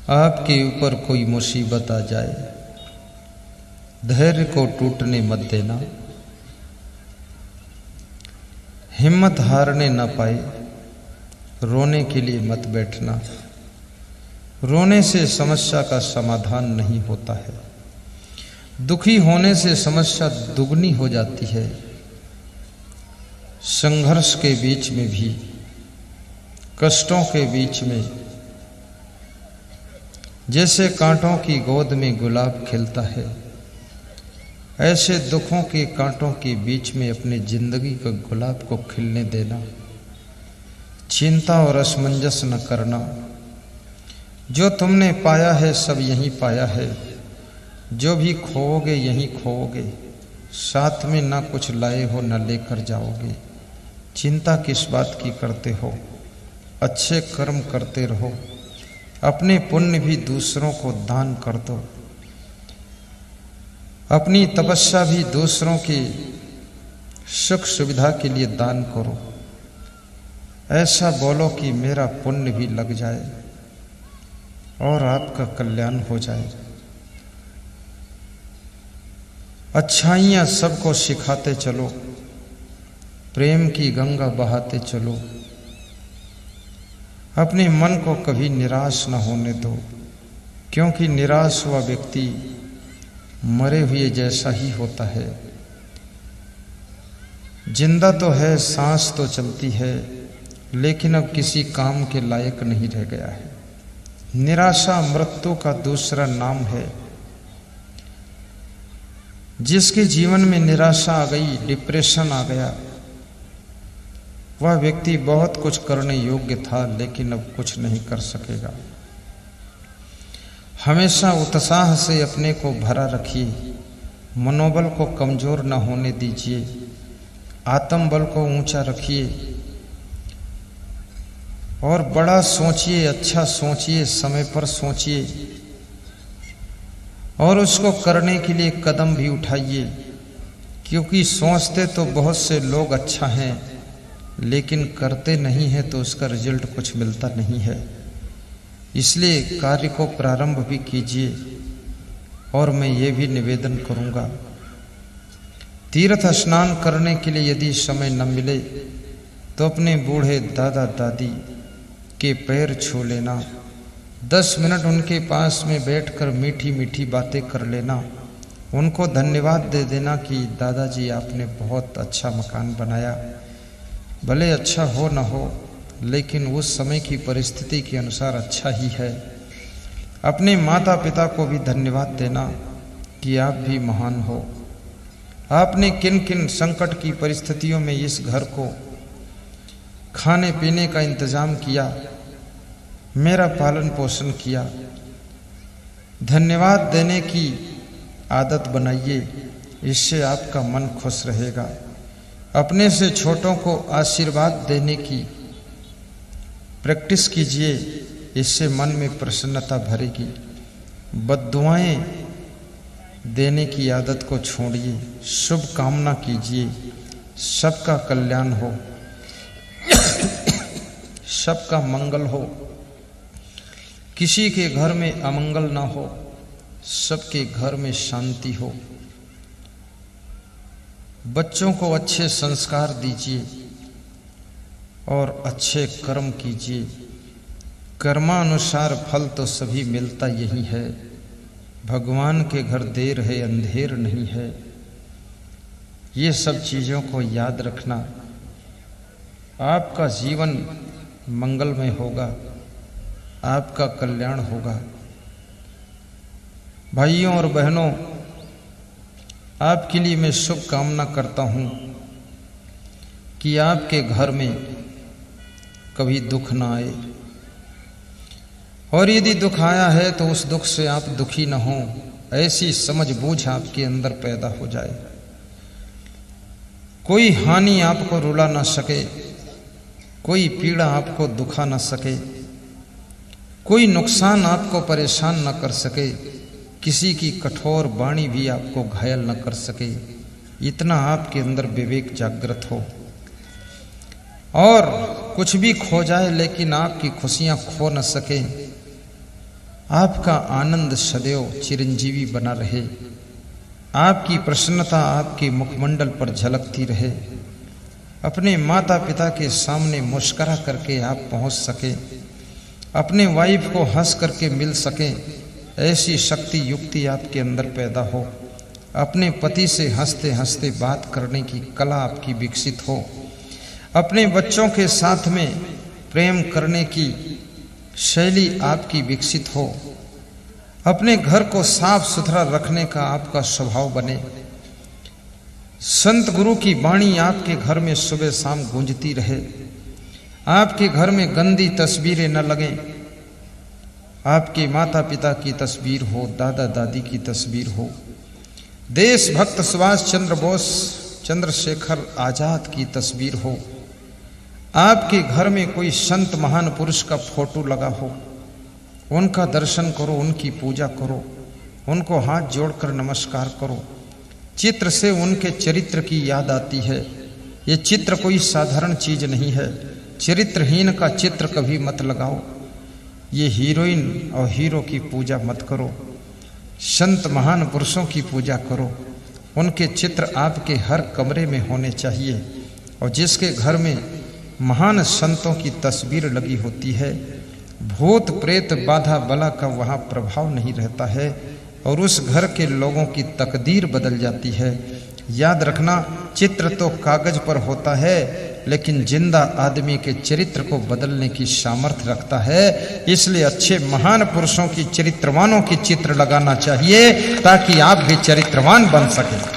आपके ऊपर कोई मुसीबत आ जाए, धैर्य को टूटने मत देना, हिम्मत हारने न पाए, रोने के लिए मत बैठना। रोने से समस्या का समाधान नहीं होता है, दुखी होने से समस्या दुगनी हो जाती है। संघर्ष के बीच में भी, कष्टों के बीच में, जैसे कांटों की गोद में गुलाब खिलता है, ऐसे दुखों के कांटों के बीच में अपनी जिंदगी के गुलाब को खिलने देना। चिंता और असमंजस न करना। जो तुमने पाया है सब यहीं पाया है, जो भी खोओगे यहीं खोओगे। साथ में ना कुछ लाए हो न लेकर जाओगे। चिंता किस बात की करते हो? अच्छे कर्म करते रहो, अपने पुण्य भी दूसरों को दान कर दो, अपनी तपस्या भी दूसरों की सुख सुविधा के लिए दान करो। ऐसा बोलो कि मेरा पुण्य भी लग जाए और आपका कल्याण हो जाए। अच्छाइयाँ सबको सिखाते चलो, प्रेम की गंगा बहाते चलो। अपने मन को कभी निराश न होने दो, क्योंकि निराश हुआ व्यक्ति मरे हुए जैसा ही होता है। जिंदा तो है, सांस तो चलती है, लेकिन अब किसी काम के लायक नहीं रह गया है। निराशा मृत्यु का दूसरा नाम है। जिसके जीवन में निराशा आ गई, डिप्रेशन आ गया, वह व्यक्ति बहुत कुछ करने योग्य था, लेकिन अब कुछ नहीं कर सकेगा। हमेशा उत्साह से अपने को भरा रखिए, मनोबल को कमजोर न होने दीजिए, आत्मबल को ऊंचा रखिए और बड़ा सोचिए, अच्छा सोचिए, समय पर सोचिए और उसको करने के लिए कदम भी उठाइए। क्योंकि सोचते तो बहुत से लोग अच्छा हैं, लेकिन करते नहीं हैं तो उसका रिजल्ट कुछ मिलता नहीं है। इसलिए कार्य को प्रारंभ भी कीजिए। और मैं ये भी निवेदन करूंगा, तीर्थ स्नान करने के लिए यदि समय न मिले तो अपने बूढ़े दादा दादी के पैर छू लेना, 10 मिनट उनके पास में बैठकर मीठी मीठी बातें कर लेना, उनको धन्यवाद दे देना कि दादाजी आपने बहुत अच्छा मकान बनाया। भले अच्छा हो न हो, लेकिन उस समय की परिस्थिति के अनुसार अच्छा ही है। अपने माता पिता को भी धन्यवाद देना कि आप भी महान हो। आपने किन किन संकट की परिस्थितियों में इस घर को खाने पीने का इंतजाम किया, मेरा पालन पोषण किया। धन्यवाद देने की आदत बनाइए, इससे आपका मन खुश रहेगा। अपने से छोटों को आशीर्वाद देने की प्रैक्टिस कीजिए, इससे मन में प्रसन्नता भरेगी। बद्दुआएं देने की आदत को छोड़िए, शुभ कामना कीजिए, सबका कल्याण हो, सबका मंगल हो, किसी के घर में अमंगल ना हो, सबके घर में शांति हो। बच्चों को अच्छे संस्कार दीजिए और अच्छे कर्म कीजिए। कर्मानुसार फल तो सभी मिलता यही है। भगवान के घर देर है अंधेर नहीं है। ये सब चीज़ों को याद रखना, आपका जीवन मंगलमय होगा, आपका कल्याण होगा। भाइयों और बहनों, आपके लिए मैं शुभ कामना करता हूँ कि आपके घर में कभी दुख ना आए, और यदि दुख आया है तो उस दुख से आप दुखी न हों, ऐसी समझ बूझ आपके अंदर पैदा हो जाए। कोई हानि आपको रुला ना सके, कोई पीड़ा आपको दुखा न सके, कोई नुकसान आपको परेशान न कर सके, किसी की कठोर वाणी भी आपको घायल न कर सके। इतना आपके अंदर विवेक जागृत हो। और कुछ भी खो जाए लेकिन आपकी खुशियां खो न सके, आपका आनंद सदैव चिरंजीवी बना रहे, आपकी प्रसन्नता आपके मुखमंडल पर झलकती रहे। अपने माता पिता के सामने मुस्कुरा करके आप पहुंच सके, अपने वाइफ को हंस करके मिल सके, ऐसी शक्ति युक्ति आपके अंदर पैदा हो। अपने पति से हंसते हंसते बात करने की कला आपकी विकसित हो। अपने बच्चों के साथ में प्रेम करने की शैली आपकी विकसित हो। अपने घर को साफ सुथरा रखने का आपका स्वभाव बने। संत गुरु की वाणी आपके घर में सुबह शाम गूंजती रहे। आपके घर में गंदी तस्वीरें न लगें। आपके माता पिता की तस्वीर हो, दादा दादी की तस्वीर हो, देशभक्त सुभाष चंद्र बोस, चंद्रशेखर आजाद की तस्वीर हो। आपके घर में कोई संत महान पुरुष का फोटो लगा हो, उनका दर्शन करो, उनकी पूजा करो, उनको हाथ जोड़कर नमस्कार करो। चित्र से उनके चरित्र की याद आती है। ये चित्र कोई साधारण चीज नहीं है। चरित्रहीन का चित्र कभी मत लगाओ। ये हीरोइन और हीरो की पूजा मत करो। संत महान पुरुषों की पूजा करो। उनके चित्र आपके हर कमरे में होने चाहिए। और जिसके घर में महान संतों की तस्वीर लगी होती है, भूत प्रेत बाधा बला का वहाँ प्रभाव नहीं रहता है और उस घर के लोगों की तकदीर बदल जाती है। याद रखना, चित्र तो कागज पर होता है, लेकिन जिंदा आदमी के चरित्र को बदलने की सामर्थ्य रखता है। इसलिए अच्छे महान पुरुषों की, चरित्रवानों की चित्र लगाना चाहिए ताकि आप भी चरित्रवान बन सकें।